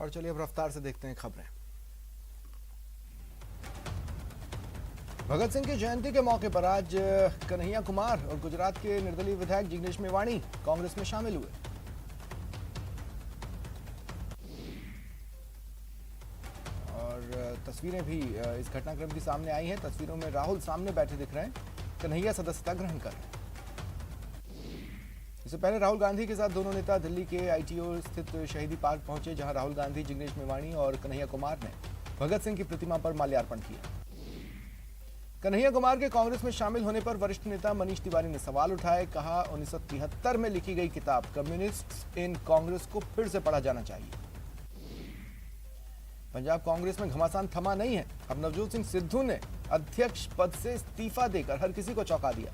और चलिए अब रफ्तार से देखते हैं खबरें। भगत सिंह की जयंती के मौके पर आज कन्हैया कुमार और गुजरात के निर्दलीय विधायक जिग्नेश मेवाणी कांग्रेस में शामिल हुए। और तस्वीरें भी इस घटनाक्रम की सामने आई हैं। तस्वीरों में राहुल सामने बैठे दिख रहे हैं, कन्हैया सदस्यता ग्रहण कर रहे हैं। इससे पहले राहुल गांधी के साथ दोनों नेता दिल्ली के आईटीओ स्थित शहीदी पार्क पहुंचे, जहां राहुल गांधी, जिग्नेश मेवाणी और कन्हैया कुमार ने भगत सिंह की प्रतिमा पर माल्यार्पण किया। कन्हैया कुमार के कांग्रेस में शामिल होने पर वरिष्ठ नेता मनीष तिवारी ने सवाल उठाए। कहा, 1973 में लिखी गई किताब कम्युनिस्ट इन कांग्रेस को फिर से पढ़ा जाना चाहिए। पंजाब कांग्रेस में घमासान थमा नहीं है। अब नवजोत सिंह सिद्धू ने अध्यक्ष पद से इस्तीफा देकर हर किसी को चौंका दिया।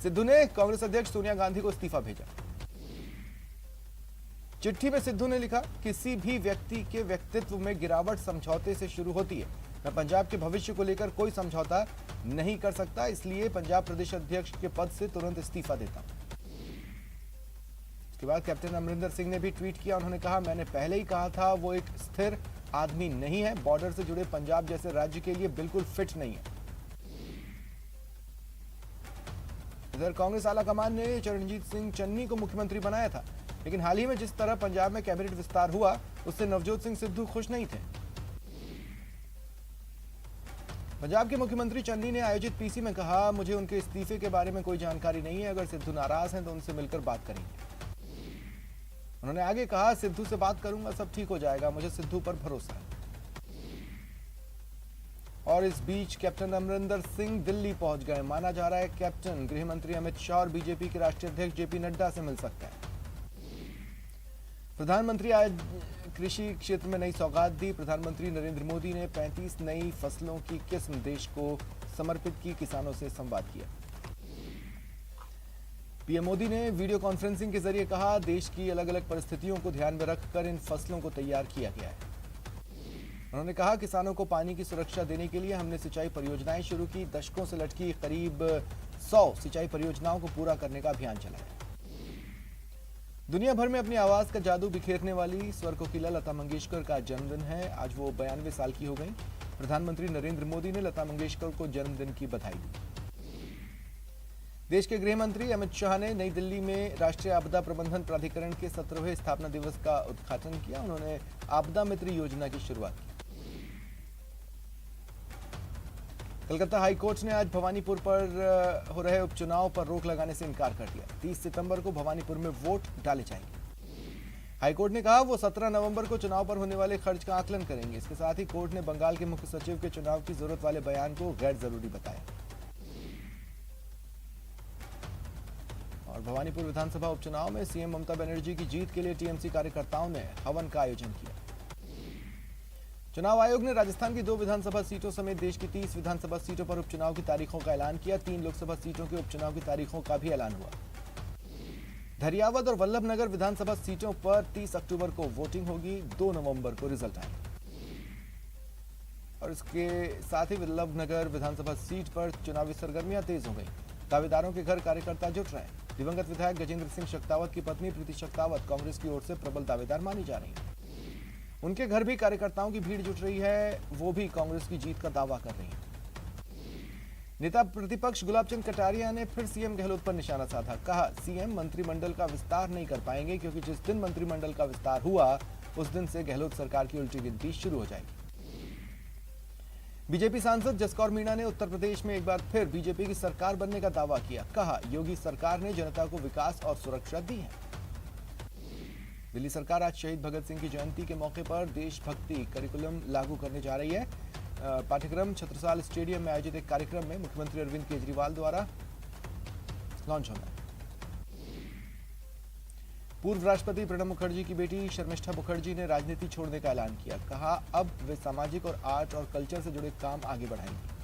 सिद्धू ने कांग्रेस अध्यक्ष सोनिया गांधी को इस्तीफा भेजा। चिट्ठी में सिद्धू ने लिखा, किसी भी व्यक्ति के व्यक्तित्व में गिरावट समझौते से शुरू होती है। मैं पंजाब के भविष्य को लेकर कोई समझौता नहीं कर सकता, इसलिए पंजाब प्रदेश अध्यक्ष के पद से तुरंत इस्तीफा देता हूं। इसके बाद कैप्टन अमरिंदर सिंह ने भी ट्वीट किया। उन्होंने कहा, मैंने पहले ही कहा था वो एक स्थिर आदमी नहीं है, बॉर्डर से जुड़े पंजाब जैसे राज्य के लिए बिल्कुल फिट नहीं है। इधर कांग्रेस आलाकमान ने चरणजीत सिंह चन्नी को मुख्यमंत्री बनाया था, लेकिन हाल ही में जिस तरह पंजाब में कैबिनेट विस्तार हुआ उससे नवजोत सिंह सिद्धू खुश नहीं थे। पंजाब के मुख्यमंत्री चन्नी ने आयोजित पीसी में कहा, मुझे उनके इस्तीफे के बारे में कोई जानकारी नहीं है, अगर सिद्धू नाराज हैं तो उनसे मिलकर बात करेंगे। उन्होंने आगे कहा, सिद्धू से बात करूंगा, सब ठीक हो जाएगा, मुझे सिद्धू पर भरोसा है। और इस बीच कैप्टन अमरिंदर सिंह दिल्ली पहुंच गए। माना जा रहा है कैप्टन गृह मंत्री अमित शाह और बीजेपी के राष्ट्रीय अध्यक्ष जेपी नड्डा से मिल सकते हैं। प्रधानमंत्री आज कृषि क्षेत्र में नई सौगात दी। प्रधानमंत्री नरेंद्र मोदी ने 35 नई फसलों की किस्म देश को समर्पित की, किसानों से संवाद किया। पीएम मोदी ने वीडियो कॉन्फ्रेंसिंग के जरिए कहा, देश की अलग अलग परिस्थितियों को ध्यान में रखकर इन फसलों को तैयार किया गया है। उन्होंने कहा, किसानों को पानी की सुरक्षा देने के लिए हमने सिंचाई परियोजनाएं शुरू की। दशकों से लटकी करीब 100 सिंचाई परियोजनाओं को पूरा करने का अभियान चलाया। दुनिया भर में अपनी आवाज का जादू बिखेरने वाली स्वर कोकिला लता मंगेशकर का जन्मदिन है। आज वो 92 साल की हो गई। प्रधानमंत्री नरेंद्र मोदी ने लता मंगेशकर को जन्मदिन की बधाई दी। देश के गृह मंत्री अमित शाह ने नई दिल्ली में राष्ट्रीय आपदा प्रबंधन प्राधिकरण के 17वें स्थापना दिवस का उद्घाटन किया। उन्होंने आपदा मित्र योजना की शुरुआत की। कलकत्ता हाईकोर्ट ने आज भवानीपुर पर हो रहे उपचुनाव पर रोक लगाने से इनकार कर दिया। 30 सितंबर को भवानीपुर में वोट डाले जाएंगे। हाईकोर्ट ने कहा, वो 17 नवंबर को चुनाव पर होने वाले खर्च का आकलन करेंगे। इसके साथ ही कोर्ट ने बंगाल के मुख्य सचिव के चुनाव की जरूरत वाले बयान को गैर जरूरी बताया। और भवानीपुर विधानसभा उपचुनाव में सीएम ममता बनर्जी की जीत के लिए टीएमसी कार्यकर्ताओं ने हवन का आयोजन किया। चुनाव आयोग ने राजस्थान की 2 विधानसभा सीटों समेत देश की 30 विधानसभा सीटों पर उपचुनाव की तारीखों का ऐलान किया। 3 लोकसभा सीटों के उपचुनाव की तारीखों का भी ऐलान हुआ। धरियावद और वल्लभनगर विधानसभा सीटों पर 30 अक्टूबर को वोटिंग होगी। 2 नवंबर को रिजल्ट आएगा। और इसके साथ ही वल्लभनगर विधानसभा सीट पर चुनावी सरगर्मियां तेज हो गई। दावेदारों के घर कार्यकर्ता जुट रहे हैं। दिवंगत विधायक गजेंद्र सिंह शक्तावत की पत्नी प्रीति शक्तावत कांग्रेस की ओर से प्रबल दावेदार मानी जा रही है। उनके घर भी कार्यकर्ताओं की भीड़ जुट रही है, वो भी कांग्रेस की जीत का दावा कर रही है। नेता प्रतिपक्ष गुलाबचंद कटारिया ने फिर सीएम गहलोत पर निशाना साधा। कहा, सीएम मंत्रिमंडल का विस्तार नहीं कर पाएंगे, क्योंकि जिस दिन मंत्रिमंडल का विस्तार हुआ उस दिन से गहलोत सरकार की उल्टी गिनती शुरू हो जाएगी। बीजेपी सांसद जसकौर मीणा ने उत्तर प्रदेश में एक बार फिर बीजेपी की सरकार बनने का दावा किया। कहा, योगी सरकार ने जनता को विकास और सुरक्षा दी है। दिल्ली सरकार आज शहीद भगत सिंह की जयंती के मौके पर देशभक्ति करिकुलम लागू करने जा रही है। पाठ्यक्रम छत्रसाल स्टेडियम में आयोजित एक कार्यक्रम में मुख्यमंत्री अरविंद केजरीवाल द्वारा लॉन्च होना है। पूर्व राष्ट्रपति प्रणब मुखर्जी की बेटी शर्मिष्ठा मुखर्जी ने राजनीति छोड़ने का ऐलान किया। कहा, अब वे सामाजिक और आर्ट और कल्चर से जुड़े काम आगे बढ़ाएंगे।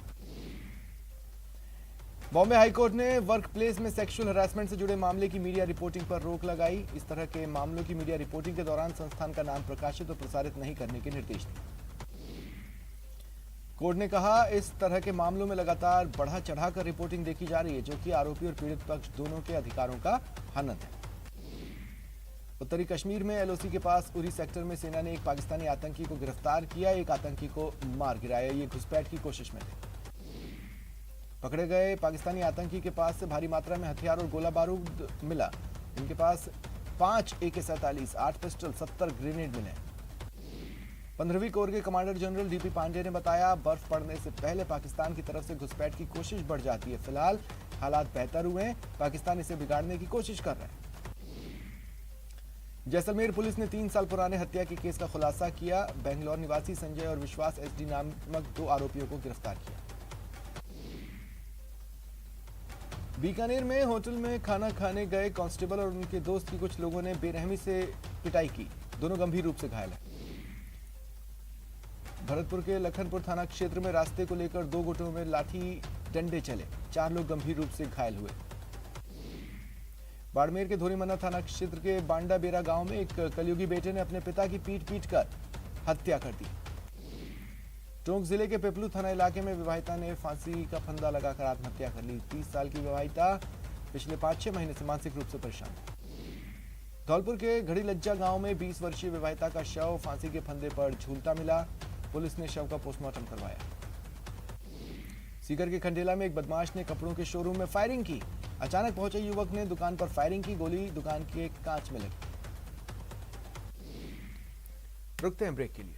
बॉम्बे हाईकोर्ट ने वर्क प्लेस में सेक्सुअल हरासमेंट से जुड़े मामले की मीडिया रिपोर्टिंग पर रोक लगाई। इस तरह के मामलों की मीडिया रिपोर्टिंग के दौरान संस्थान का नाम प्रकाशित और प्रसारित नहीं करने के निर्देश दिए। कोर्ट ने कहा, इस तरह के मामलों में लगातार बढ़ा चढ़ाकर रिपोर्टिंग देखी जा रही है, जो कि आरोपी और पीड़ित पक्ष दोनों के अधिकारों का हनन है। उत्तरी कश्मीर में एलओसी के पास उरी सेक्टर में सेना ने एक पाकिस्तानी आतंकी को गिरफ्तार किया। एक आतंकी को मार गिराया। ये घुसपैठ की कोशिश में थे। पकड़े गए पाकिस्तानी आतंकी के पास से भारी मात्रा में हथियार और गोला बारूद मिला। इनके पास 5 AK-47, 8 पिस्टल, 70 ग्रेनेड मिले। 15वीं कोर के कमांडर जनरल डीपी पांडे ने बताया, बर्फ पड़ने से पहले पाकिस्तान की तरफ से घुसपैठ की कोशिश बढ़ जाती है। फिलहाल हालात बेहतर हुए हैं। पाकिस्तान इसे बिगाड़ने की कोशिश कर रहे हैं। जैसलमेर पुलिस ने 3 साल पुराने हत्या के केस का खुलासा किया। बेंगलोर निवासी संजय और विश्वास SD नामक 2 आरोपियों को गिरफ्तार किया। बीकानेर में होटल में खाना खाने गए कांस्टेबल और उनके दोस्त की कुछ लोगों ने बेरहमी से पिटाई की। दोनों गंभीर रूप से घायल हैं। भरतपुर के लखनपुर थाना क्षेत्र में रास्ते को लेकर 2 गुटों में लाठी डंडे चले। 4 लोग गंभीर रूप से घायल हुए। बाड़मेर के धोरीमन्ना थाना क्षेत्र के बांडा बेरा गांव में एक कलयुगी बेटे ने अपने पिता की पीट कर हत्या कर दी। टोंक जिले के पिपलू थाना इलाके में विवाहिता ने फांसी का फंदा लगाकर आत्महत्या कर ली। 30 साल की विवाहिता पिछले 5-6 महीने से मानसिक रूप से परेशान है। धौलपुर के घड़ी लज्जा गांव में 20 वर्षीय विवाहिता का शव फांसी के फंदे पर झूलता मिला। पुलिस ने शव का पोस्टमार्टम करवाया। सीकर के खंडेला में एक बदमाश ने कपड़ों के शोरूम में फायरिंग की। अचानक पहुंचे युवक ने दुकान पर फायरिंग की। गोली दुकान के कांच में लगी। रुकते हैं ब्रेक के लिए।